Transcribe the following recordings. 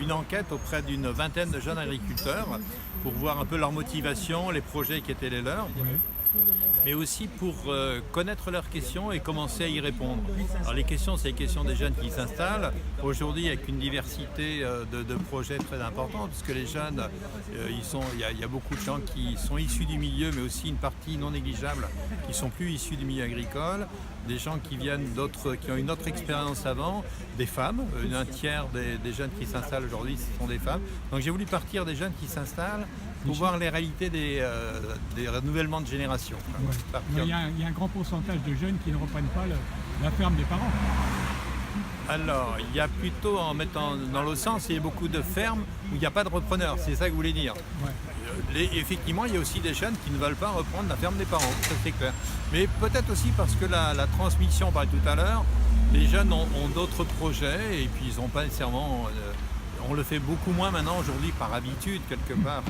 une enquête auprès d'une vingtaine de jeunes agriculteurs pour voir un peu leur motivation, les projets qui étaient les leurs. Mais aussi pour connaître leurs questions et commencer à y répondre. Alors les questions, c'est les questions des jeunes qui s'installent. Aujourd'hui, avec une diversité de projets très importante, puisque les jeunes, il y a beaucoup de gens qui sont issus du milieu, mais aussi une partie non négligeable qui ne sont plus issus du milieu agricole, des gens qui viennent qui ont une autre expérience avant, des femmes, un tiers des jeunes qui s'installent aujourd'hui, ce sont des femmes. Donc j'ai voulu partir des jeunes qui s'installent pour voir les réalités des renouvellements de génération. Ouais. Il y a un grand pourcentage de jeunes qui ne reprennent pas la ferme des parents. Alors, il y a plutôt, en mettant dans l'autre sens, il y a beaucoup de fermes où il n'y a pas de repreneur, c'est ça que vous voulez dire. Ouais. Effectivement, il y a aussi des jeunes qui ne veulent pas reprendre la ferme des parents, ça c'est clair. Mais peut-être aussi parce que la transmission, on parlait tout à l'heure, les jeunes ont d'autres projets et puis ils n'ont pas nécessairement... on le fait beaucoup moins maintenant aujourd'hui par habitude quelque part,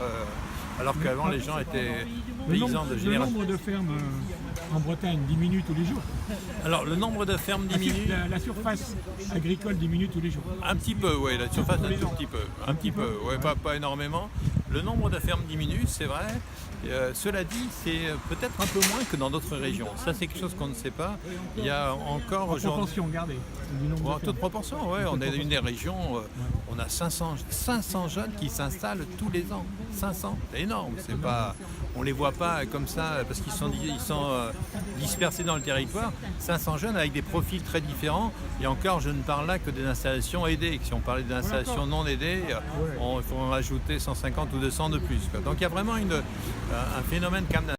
alors qu'avant les gens étaient paysans de génération. Le nombre de fermes en Bretagne diminue tous les jours. Alors le nombre de fermes diminue. La surface agricole diminue tous les jours. Un petit peu, oui, la surface un tout petit peu. Un petit peu, ouais, pas énormément. Le nombre de fermes diminue, c'est vrai. Cela dit, c'est peut-être un peu moins que dans d'autres régions. Ça, c'est quelque chose qu'on ne sait pas. Il y a encore aujourd'hui... proportion, regardez. En toute proportion, oui. On est une des régions, on a 500 jeunes qui s'installent tous les ans. 500, c'est énorme. C'est pas, on ne les voit pas comme ça parce qu'ils sont dispersés dans le territoire. 500 jeunes avec des profils très différents. Et encore, je ne parle là que des installations aidées. Si on parlait d'installations non aidées, il faut en rajouter 150 ou 200 de plus. Donc il y a vraiment un phénomène quand même